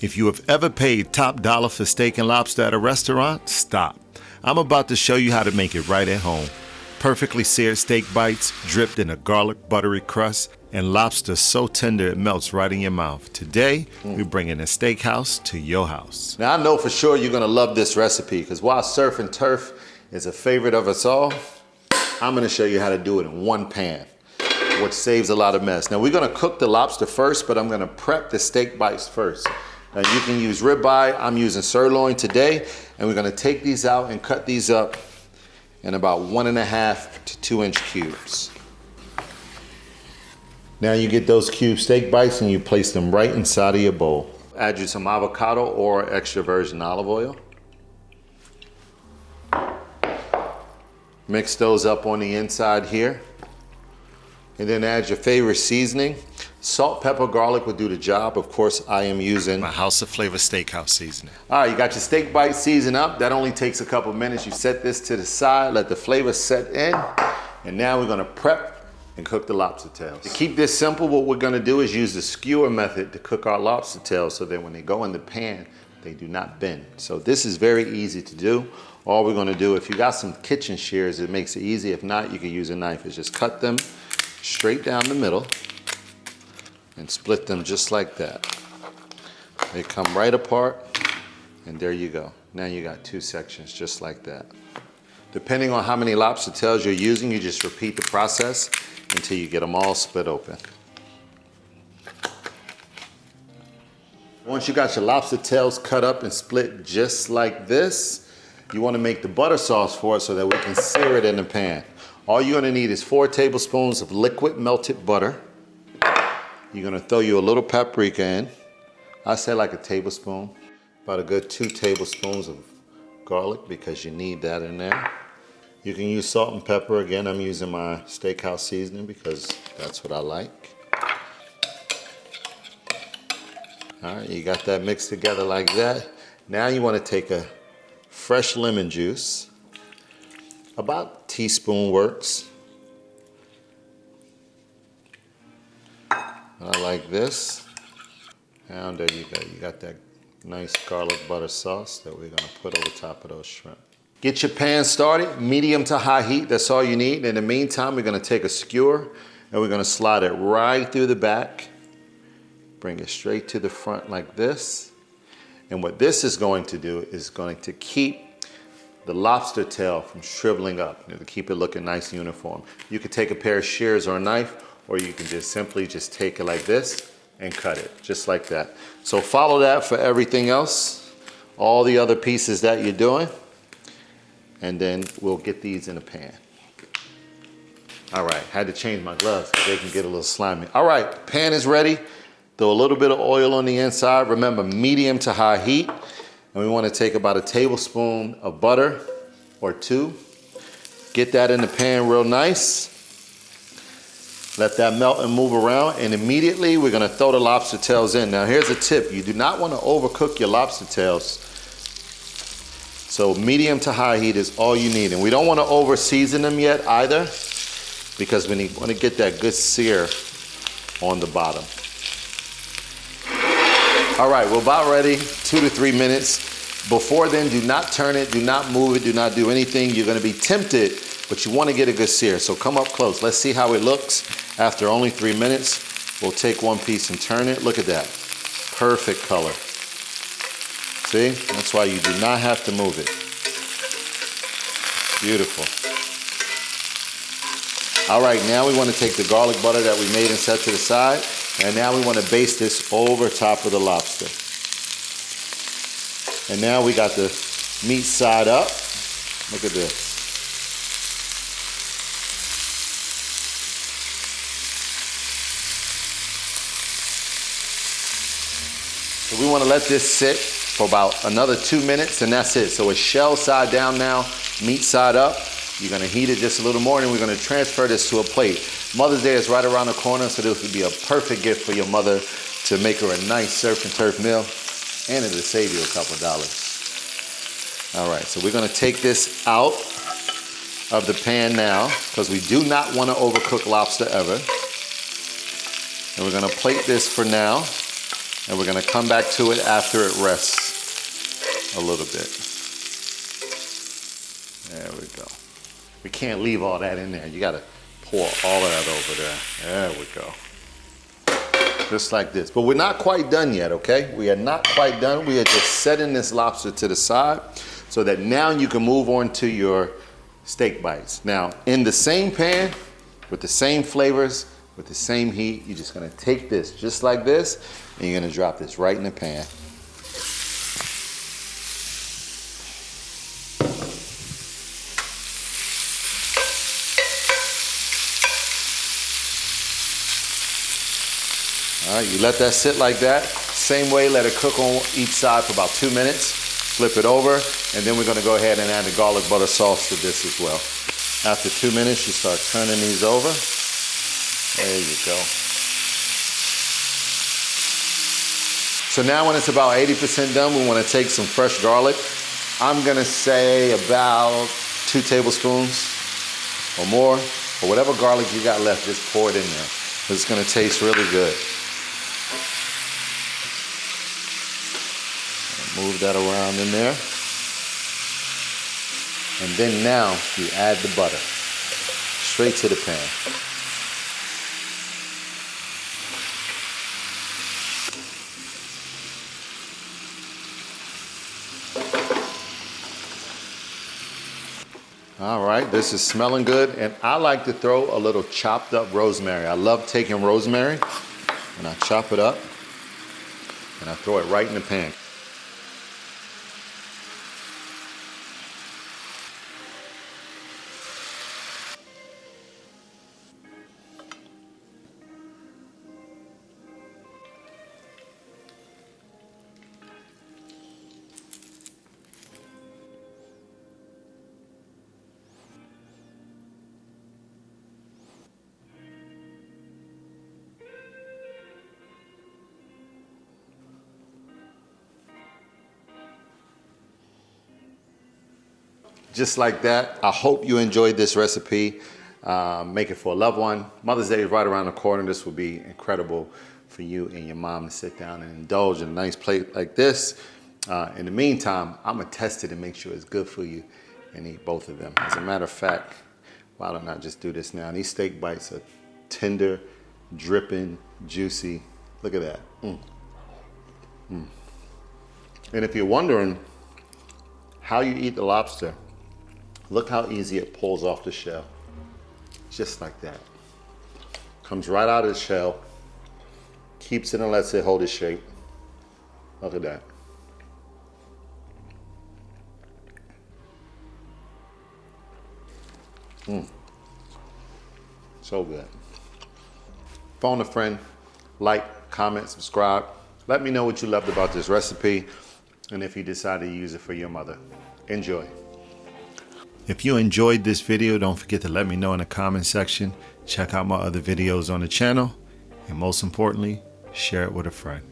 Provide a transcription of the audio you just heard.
If you have ever paid top dollar for steak and lobster at a restaurant, stop. I'm about to show you how to make it right at home. Perfectly seared steak bites, dripped in a garlic buttery crust, and lobster so tender it melts right in your mouth. Today, we're bringing a steakhouse to your house. Now, I know for sure you're gonna love this recipe because while surf and turf is a favorite of us all, I'm gonna show you how to do it in one pan, which saves a lot of mess. Now, we're gonna cook the lobster first, but I'm gonna prep the steak bites first. Now, you can use ribeye. I'm using sirloin today, and we're gonna take these out and cut these up in about 1.5 to 2 inch cubes. Now you get those cube steak bites and you place them right inside of your bowl. Add you some avocado or extra virgin olive oil. Mix those up on the inside here. And then add your favorite seasoning. Salt, pepper, garlic will do the job. Of course, I am using my House of Flavor Steakhouse seasoning. All right, you got your steak bite seasoned up. That only takes a couple minutes. You set this to the side, let the flavor set in. And now we're gonna prep and cook the lobster tails. To keep this simple, what we're gonna do is use the skewer method to cook our lobster tails so that when they go in the pan, they do not bend. So this is very easy to do. All we're gonna do, if you got some kitchen shears, it makes it easy. If not, you can use a knife. Is just cut them straight down the middle and split them just like that. They come right apart, and there you go. Now you got two sections just like that. Depending on how many lobster tails you're using, you just repeat the process until you get them all split open. Once you got your lobster tails cut up and split just like this, you want to make the butter sauce for it so that we can sear it in the pan. All you're gonna need is 4 tablespoons of liquid melted butter. You're gonna throw you a little paprika in. I say like a tablespoon, about a good 2 tablespoons of garlic because you need that in there. You can use salt and pepper. Again, I'm using my steakhouse seasoning because that's what I like. All right, you got that mixed together like that. Now you wanna take a fresh lemon juice. About a teaspoon works. Like this. And there you go. You got that nice garlic butter sauce that we're gonna put over top of those shrimp. Get your pan started, medium to high heat. That's all you need. In the meantime, we're gonna take a skewer and we're gonna slide it right through the back. Bring it straight to the front like this. And what this is going to do is going to keep the lobster tail from shriveling up, to keep it looking nice and uniform. You could take a pair of shears or a knife, or you can just simply just take it like this and cut it, just like that. So follow that for everything else, all the other pieces that you're doing, and then we'll get these in a pan. All right, had to change my gloves because they can get a little slimy. All right, pan is ready. Throw a little bit of oil on the inside. Remember, medium to high heat. And we want to take about a tablespoon of butter or 2. Get that in the pan real nice. Let that melt and move around. And immediately we're going to throw the lobster tails in. Now here's a tip. You do not want to overcook your lobster tails. So medium to high heat is all you need. And we don't want to over season them yet either, because we want to get that good sear on the bottom. All right, we're about ready, 2 to 3 minutes. Before then, do not turn it, do not move it, do not do anything. You're gonna be tempted, but you wanna get a good sear. So come up close. Let's see how it looks after only 3 minutes. We'll take one piece and turn it. Look at that, perfect color. See, that's why you do not have to move it. Beautiful. All right, now we wanna take the garlic butter that we made and set to the side. And now we want to baste this over top of the lobster. And now we got the meat side up. Look at this. So we want to let this sit for about another 2 minutes, and that's it. So it's shell side down now, meat side up. You're gonna heat it just a little more, and we're gonna transfer this to a plate. Mother's Day is right around the corner, so this would be a perfect gift for your mother to make her a nice surf and turf meal, and it'll save you a couple dollars. All right, so we're gonna take this out of the pan now, because we do not wanna overcook lobster ever. And we're gonna plate this for now. And we're gonna come back to it after it rests a little bit. There we go. We can't leave all that in there. You gotta pour all of that over there. There we go. Just like this. But we're not quite done yet, okay? We are not quite done. We are just setting this lobster to the side so that now you can move on to your steak bites. Now, in the same pan, with the same flavors, with the same heat, you're just gonna take this just like this, and you're gonna drop this right in the pan. All right, you let that sit like that. Same way, let it cook on each side for about 2 minutes. Flip it over, and then we're gonna go ahead and add the garlic butter sauce to this as well. After 2 minutes, you start turning these over. There you go. So now when it's about 80% done, we wanna take some fresh garlic. I'm gonna say about 2 tablespoons or more, or whatever garlic you got left, just pour it in there. It's gonna taste really good. Move that around in there. And then now you add the butter straight to the pan. All right, this is smelling good. And I like to throw a little chopped up rosemary. I love taking rosemary and I chop it up and I throw it right in the pan. Just like that. I hope you enjoyed this recipe. Make it for a loved one. Mother's Day is right around the corner. This will be incredible for you and your mom to sit down and indulge in a nice plate like this. In the meantime, I'm gonna test it and make sure it's good for you and eat both of them. As a matter of fact, why don't I just do this now? These steak bites are tender, dripping, juicy. Look at that. Mm. Mm. And if you're wondering how you eat the lobster, look how easy it pulls off the shell. Just like that. Comes right out of the shell, keeps it and lets it hold its shape. Look at that. So good. Phone a friend, like, comment, subscribe. Let me know what you loved about this recipe and if you decide to use it for your mother. Enjoy. If you enjoyed this video, don't forget to let me know in the comment section. Check out my other videos on the channel. And most importantly, share it with a friend.